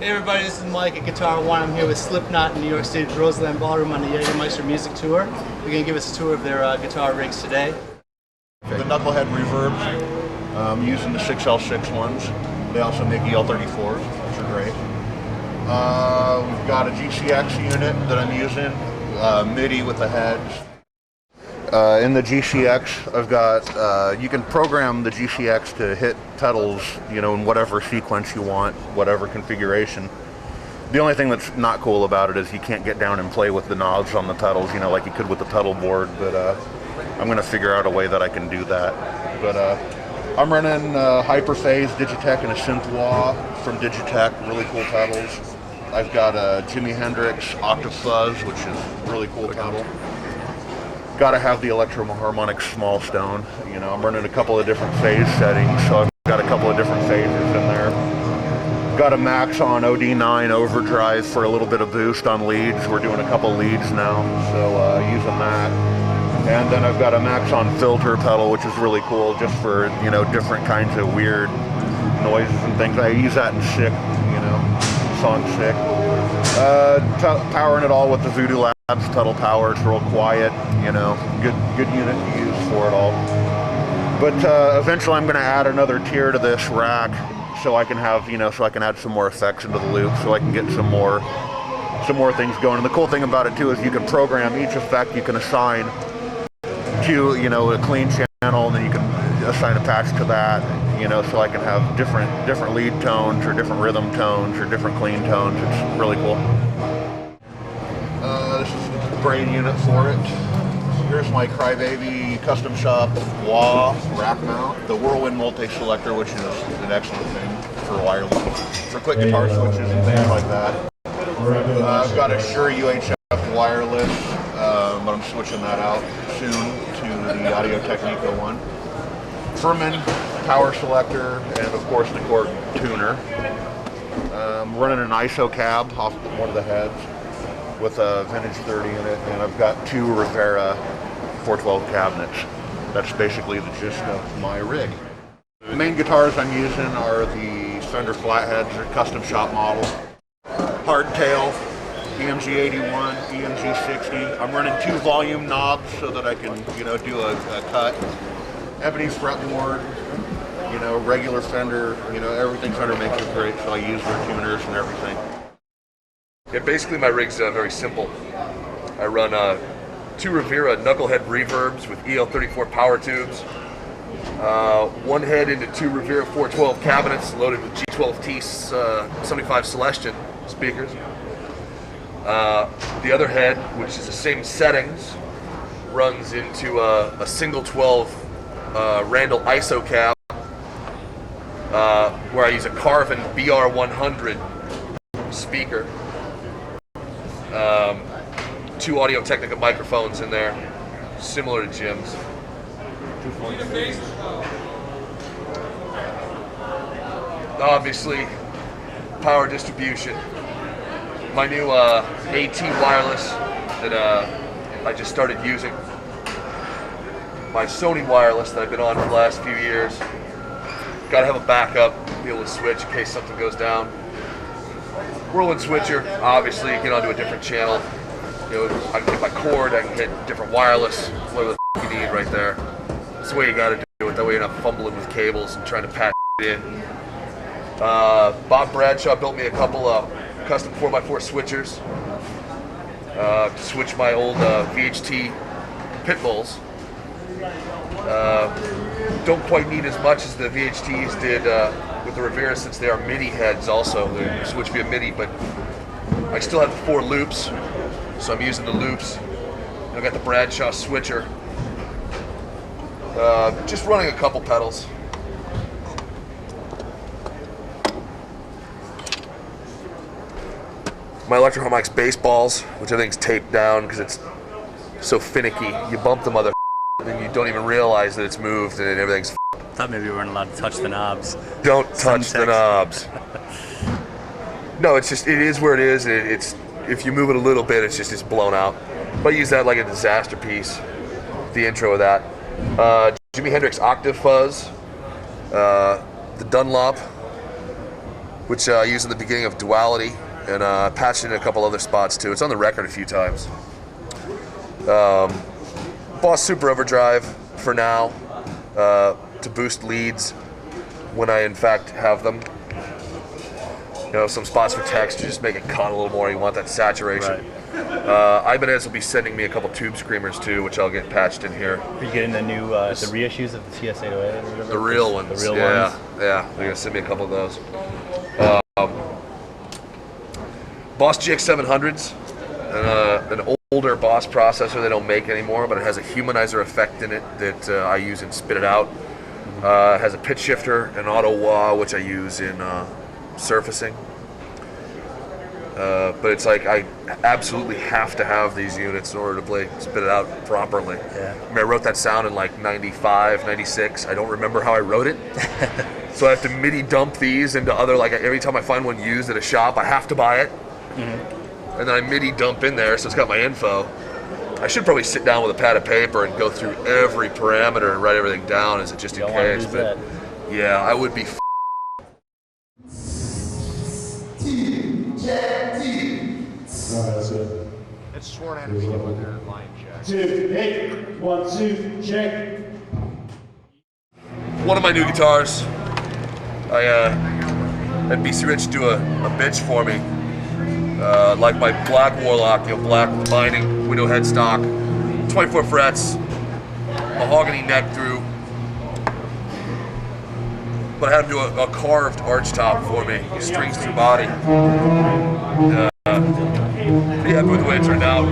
Hey everybody, this is Mike at Guitar1. I'm here with Slipknot in New York City, Roseland Ballroom on the Jagermeister music tour. They're going to give us a tour of their guitar rigs today. The Knucklehead reverbs, using the 6L6 ones. They also make EL34s, which are great. We've got a GCX unit that I'm using, MIDI with the heads. In the GCX, I've got, you can program the GCX to hit pedals, you know, in whatever sequence you want, whatever configuration. The only thing that's not cool about it is you can't get down and play with the knobs on the pedals, you know, like you could with the pedal board, but I'm going to figure out a way that I can do that. But I'm running Hyperphase, Digitech, and a Synth Wah from Digitech, really cool pedals. I've got a Jimi Hendrix Octave Fuzz, which is a really cool pedal. Got to have the Electro-Harmonic Small Stone. You know, I'm running a couple of different phase settings, so I've got a couple of different phases in there. Got a Max on OD9 overdrive for a little bit of boost on leads. We're doing a couple leads now, so using that. And then I've got a Max on filter pedal, which is really cool, just for, you know, different kinds of weird noises and things. I use that in Sick, you know, song Sick. Powering it all with the Voodoo Labs pedal power. It's real quiet, you know, good unit to use for it all. But eventually I'm going to add another tier to this rack, so I can have, you know, so I can add some more effects into the loop, so I can get some more things going. And the cool thing about it too is you can program each effect you can assign to, you know, a clean channel, and then you can assign a patch to that, you know, so I can have different lead tones or different rhythm tones or different clean tones. It's really cool. This is the brain unit for it. Here's my Crybaby Custom Shop Wah rack mount, the Whirlwind multi-selector, which is an excellent thing for wireless, for quick guitar switches and things like that. I've got a Shure UHF wireless, but I'm switching that out soon to the Audio-Technica one. Furman power selector, and of course the Korg tuner. I'm running an ISO cab off one of the heads with a vintage 30 in it, and I've got two Rivera 412 cabinets. That's basically the gist of my rig. The main guitars I'm using are the Fender Flatheads, they're custom shop models. Hardtail, EMG 81, EMG 60. I'm running 2 volume knobs so that I can, you know, do a cut. Ebony fretboard, you know, regular Fender, you know, everything Fender makes is great, so I use their tuners and everything. Yeah, basically my rig's very simple. I run 2 Rivera Knucklehead reverbs with EL34 power tubes, one head into 2 Rivera 412 cabinets loaded with G12T 75 Celestion speakers. The other head, which is the same settings, runs into a single 12 Randall ISO cab, where I use a Carvin BR100 speaker. 2 Audio-Technica microphones in there, similar to Jim's. Obviously, power distribution. My new AT wireless that I just started using. My Sony wireless that I've been on for the last few years. Gotta have a backup, be able to switch in case something goes down. Whirlwind switcher, obviously, get onto a different channel. You know, I can hit my cord, I can hit different wireless, whatever the you need right there. That's the way you gotta do it, that way you're not fumbling with cables and trying to patch it in. Bob Bradshaw built me a couple of custom 4x4 switchers to switch my old VHT pit bulls. Don't quite need as much as the VHTs did with the Rivera, since they are MIDI heads also. They switch via MIDI, but I still have the 4 loops, so I'm using the loops. And I've got the Bradshaw switcher. Just running a couple pedals. My Electro-Harmonix bass balls, which I think is taped down because it's so finicky. You bump the mother and you don't even realize that it's moved and everything's I thought maybe we weren't allowed to touch the knobs. Don't touch the knobs. No, it's just, it is where it is. It's, if you move it a little bit, it's blown out. But I use that like a disaster piece, the intro of that. Jimi Hendrix Octave Fuzz, the Dunlop which I use in the beginning of Duality, and patched it in a couple other spots too. It's on the record a few times. Boss Super Overdrive for now, to boost leads when I in fact have them. You know, some spots for text to just make it cut a little more. You want that saturation. Right. Ibanez will be sending me a couple tube screamers too, which I'll get patched in here. Are you getting the new the reissues of the TS-808 or whatever? The real ones. The real yeah, ones. yeah. They're gonna send me a couple of those. Boss GX700s, an older Boss processor they don't make anymore, but it has a humanizer effect in it that I use in Spit It Out. It has a pitch shifter, an auto wah, which I use in surfacing. But it's like I absolutely have to have these units in order to play Spit It Out properly. Yeah. I mean, I wrote that sound in like 95, 96. I don't remember how I wrote it. So I have to MIDI dump these into other, like every time I find one used at a shop, I have to buy it. Mm-hmm. And then I MIDI dump in there, so it's got my info. I should probably sit down with a pad of paper and go through every parameter and write everything down as it just in case. But yeah, I would be. Alright, that's good. It's sworn at me with their line check. 2, 8, 1, 2, check. One of my new guitars, I had BC Rich do a bitch for me. Like my Black Warlock, you know, black binding, window headstock, 24 frets, mahogany neck through. But I had him do a carved arch top for me, strings through body. Pretty happy with the way it turned out.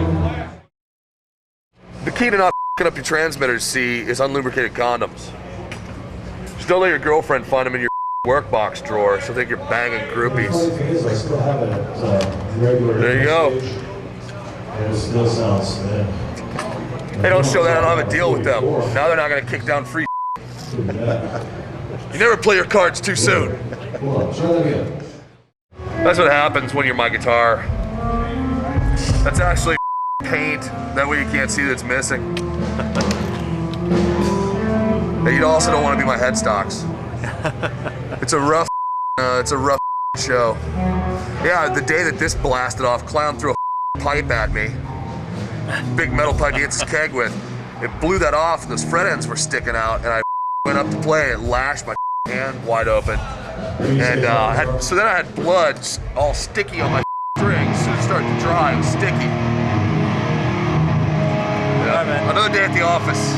The key to not f***ing up your transmitters, see, is unlubricated condoms. Just don't let your girlfriend find them in your work box drawer. She'll think you're banging groupies. I still have it at regular. There you go. And it still sounds. Hey, don't show that. I don't have a deal with them. Now they're not going to kick down free. You never play your cards too soon. Hold on, try that again. That's what happens when you're my guitar. That's actually paint. That way you can't see that it's missing. And you also don't want to be my headstocks. It's a rough show. Yeah, the day that this blasted off, clown threw a pipe at me. Big metal pipe he hits his keg with. It blew that off and those fret ends were sticking out, and I went up to play and it lashed my hand wide open. And so then I had blood all sticky on my strings. As soon as it started to dry, it was sticky. Yeah. Another day at the office.